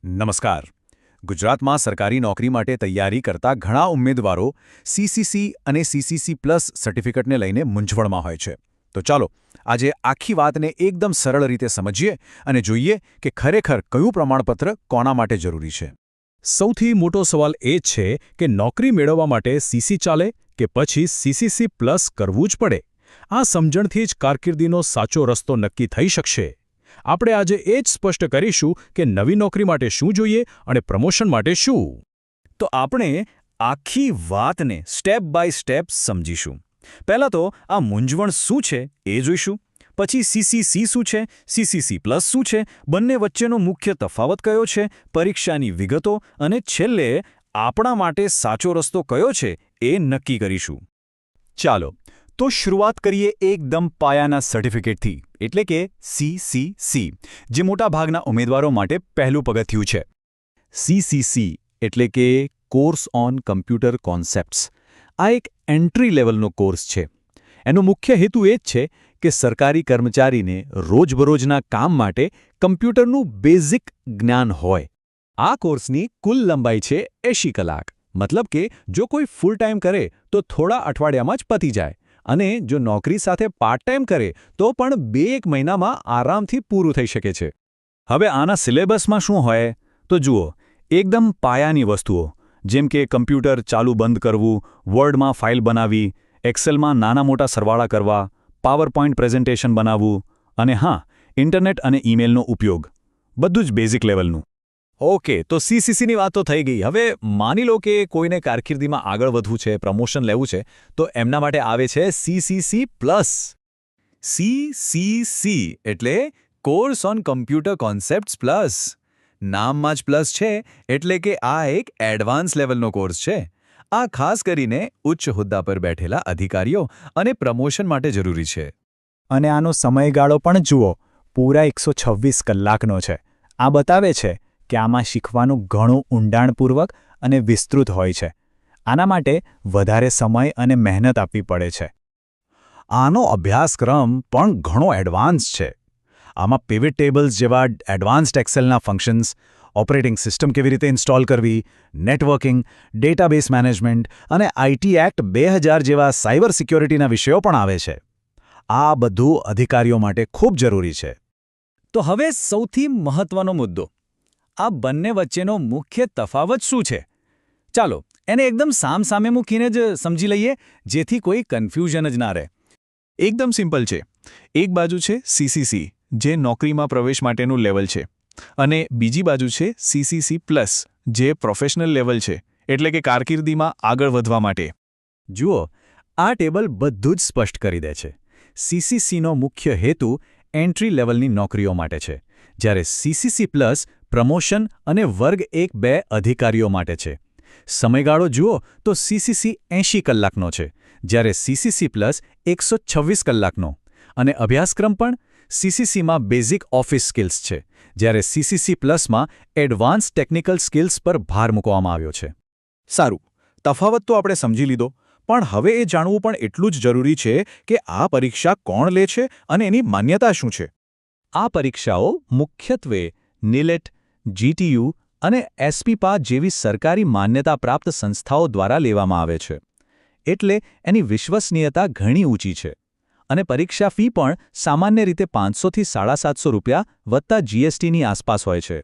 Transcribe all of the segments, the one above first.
નમસ્કાર. ગુજરાતમાં સરકારી નોકરી માટે તૈયારી કરતા ઘણા ઉમેદવારો સીસીસી અને સીસીસી પ્લસ સર્ટિફિકેટને લઈને મૂંઝવણમાં હોય છે. તો ચાલો આજે આખી વાતને એકદમ સરળ રીતે સમજીએ અને જોઈએ કે ખરેખર કયું પ્રમાણપત્ર કોના માટે જરૂરી છે. સૌથી મોટો સવાલ એ છે કે નોકરી મેળવવા માટે સીસી ચાલે કે પછી સીસીસી પ્લસ કરવું જ પડે. આ સમજણથી જ કારકિર્દીનો સાચો રસ્તો નક્કી થઈ શકશે. આપણે આજે એ જ સ્પષ્ટ કરીશું કે નવી નોકરી માટે શું જોઈએ અને પ્રમોશન માટે શું. તો આપણે આખી વાતને સ્ટેપ બાય સ્ટેપ સમજીશું. પહેલાં તો આ મૂંઝવણ શું છે એ જોઈશું. પછી સીસીસી શું છે, સીસીસી પ્લસ શું છે, બંને વચ્ચેનો મુખ્ય તફાવત કયો છે, પરીક્ષાની વિગતો અને છેલ્લે આપણા માટે સાચો રસ્તો કયો છે એ નક્કી કરીશું. ચાલો તો શરૂઆત કરીએ એકદમ પાયાના સર્ટિફિકેટથી, એટલે કે સીસીસી, જે મોટાભાગના ઉમેદવારો માટે પહેલું પગથિયું છે. સીસીસી એટલે કે કોર્સ ઓન કમ્પ્યુટર કોન્સેપ્ટ્સ. આ એક એન્ટ્રી લેવલનો કોર્સ છે. એનો મુખ્ય હેતુ એ જ છે કે સરકારી કર્મચારીને રોજબરોજના કામ માટે કમ્પ્યુટરનું બેઝિક જ્ઞાન હોય. આ કોર્સની કુલ લંબાઈ છે 80 કલાક. મતલબ કે જો કોઈ ફૂલ ટાઈમ કરે તો થોડા અઠવાડિયામાં જ પતી જાય, અને જો નોકરી સાથે પાર્ટ ટાઈમ કરે તો પણ 2-1 મહિનામાં આરામથી પૂરું થઈ શકે છે. હવે આના સિલેબસમાં શું હોય તો જુઓ, એકદમ પાયાની વસ્તુઓ જેમ કે કમ્પ્યુટર ચાલુ બંધ કરવું, વર્ડમાં ફાઇલ બનાવવી, એક્સેલમાં નાના મોટા સરવાળા કરવા, પાવરપોઈન્ટ પ્રેઝન્ટેશન બનાવવું, અને હા, ઇન્ટરનેટ અને ઈમેલનો ઉપયોગ. બધું જ બેઝિક લેવલનું. ઓકે, તો સીસીસીની વાત તો થઈ ગઈ. હવે માની લો કે કોઈને કારકિર્દીમાં આગળ વધવું છે, પ્રમોશન લેવું છે, તો એમના માટે આવે છે સીસીસી પ્લસ. સીસીસી એટલે course on computer concepts plus. નામમાં જ પ્લસ છે એટલે કે આ એક એડવાન્સ લેવલનો કોર્સ છે. આ ખાસ કરીને ઉચ્ચ હોદ્દા પર બેઠેલા અધિકારીઓ અને પ્રમોશન માટે જરૂરી છે. અને આનો સમયગાળો પણ જુઓ, પૂરા 126 કલાકનો છે. આ બતાવે છે કે આમાં શીખવાનું ઘણું ઊંડાણપૂર્વક અને વિસ્તૃત હોય છે. આના માટે વધારે સમય અને મહેનત આપવી પડે છે. આનો અભ્યાસક્રમ પણ ઘણો એડવાન્સ છે. આમાં પિવટ ટેબલ્સ જેવા એડવાન્સ્ડ એક્સેલના ફંક્શન્સ, ઓપરેટિંગ સિસ્ટમ કેવી રીતે ઇન્સ્ટોલ કરવી, નેટવર્કિંગ, ડેટાબેઝ મેનેજમેન્ટ અને આઈટી એક્ટ 2000 જેવા સાયબર સિક્યોરિટીના વિષયો પણ આવે છે. આ બધું અધિકારીઓ માટે ખૂબ જરૂરી છે. તો હવે સૌથી મહત્વનો મુદ્દો, આ બંને વચ્ચેનો મુખ્ય તફાવત શું છે? ચાલો એને એકદમ સામસામે મૂકીને જ સમજી લઈએ, જેથી કોઈ કન્ફ્યુઝન જ ના રહે. એકદમ સિમ્પલ છે. એક બાજુ છે સીસીસી, જે નોકરીમાં પ્રવેશ માટેનું લેવલ છે, અને બીજી બાજુ છે સીસીસી પ્લસ, જે પ્રોફેશનલ લેવલ છે, એટલે કે કારકિર્દીમાં આગળ વધવા માટે. જુઓ, આ ટેબલ બધું જ સ્પષ્ટ કરી દે છે. સીસીસીનો મુખ્ય હેતુ એન્ટ્રી લેવલની નોકરીઓ માટે છે, જ્યારે સીસીસી પ્લસ પ્રમોશન અને વર્ગ 1-2 અધિકારીઓ માટે છે. સમયગાળો જુઓ તો સીસીસી 80 કલાકનો છે, જ્યારે સીસીસી પ્લસ 126 કલાકનો. અને અભ્યાસક્રમ પણ સીસીસીમાં બેઝિક ઓફિસ સ્કિલ્સ છે, જ્યારે સીસીસી પ્લસમાં એડવાન્સ ટેકનિકલ સ્કિલ્સ પર ભાર મૂકવામાં આવ્યો છે. સારું, તફાવત તો આપણે સમજી લીધો, પણ હવે એ જાણવું પણ એટલું જ જરૂરી છે કે આ પરીક્ષા કોણ લે છે અને એની માન્યતા શું છે. આ પરીક્ષાઓ મુખ્યત્વે નીલેટ, જીટીયુ અને એસપીપા જેવી સરકારી માન્યતા પ્રાપ્ત સંસ્થાઓ દ્વારા લેવામાં આવે છે. એટલે એની વિશ્વસનીયતા ઘણી ઊંચી છે. અને પરીક્ષા ફી પણ સામાન્ય રીતે 500 થી 750 રૂપિયા વત્તા જીએસટીની આસપાસ હોય છે.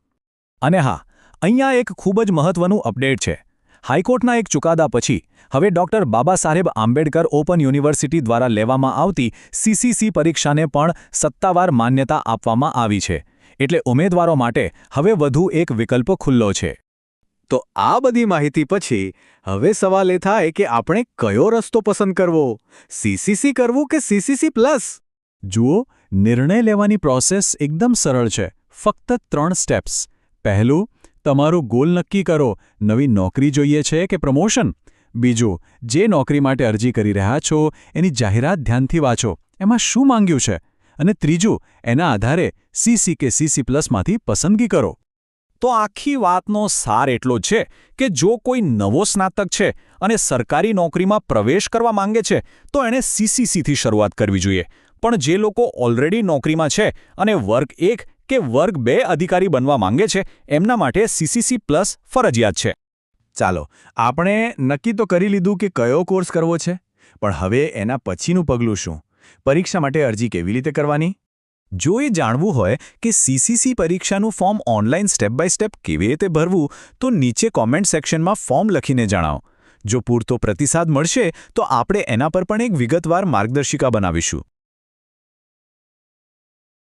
અને હા, અહીંયા એક ખૂબ જ મહત્વનું અપડેટ છે. હાઈકોર્ટના એક ચુકાદા પછી હવે doctor Baba Saheb Ambedkar open university દ્વારા લેવામાં આવતી સીસીસી પરીક્ષાને પણ સત્તાવાર માન્યતા આપવામાં આવી છે. એટલે ઉમેદવારો માટે હવે વધુ એક વિકલ્પ ખુલ્લો છે. તો આ બધી માહિતી પછી હવે સવાલ એ થાય કે આપણે કયો રસ્તો પસંદ કરવો, સીસીસી કરવું કે સીસીસી પ્લસ? જુઓ, નિર્ણય લેવાની પ્રોસેસ એકદમ સરળ છે. ફક્ત 3 સ્ટેપ્સ. પહેલું, તમારું ગોલ નક્કી કરો. નવી નોકરી જોઈએ છે કે પ્રમોશન? બીજું, જે નોકરી માટે અરજી કરી રહ્યા છો એની જાહેરાત ધ્યાનથી વાંચો. એમાં શું માંગ્યું છે? અને ત્રીજું, એના આધારે સીસી કે સીસી પ્લસમાંથી પસંદગી કરો. તો આખી વાતનો સાર એટલો જ છે કે જો કોઈ નવો સ્નાતક છે અને સરકારી નોકરીમાં પ્રવેશ કરવા માંગે છે તો એણે સીસીસીથી શરૂઆત કરવી જોઈએ. પણ જે લોકો ઓલરેડી નોકરીમાં છે અને વર્ગ 1 કે વર્ગ 2 અધિકારી બનવા માંગે છે એમના માટે CCC પ્લસ ફરજિયાત છે. ચાલો, આપણે નક્કી તો કરી લીધું કે કયો કોર્સ કરવો છે, પણ હવે એના પછીનું પગલું શું? પરીક્ષા માટે અરજી કેવી રીતે કરવાની? જો એ જાણવું હોય કે CCC પરીક્ષાનું form online step by step કેવી રીતે ભરવું તો નીચે કોમેન્ટ સેક્શનમાં ફોર્મ લખીને જણાવો. જો પૂરતો પ્રતિસાદ મળશે તો આપણે એના પર પણ એક વિગતવાર માર્ગદર્શિકા બનાવીશું.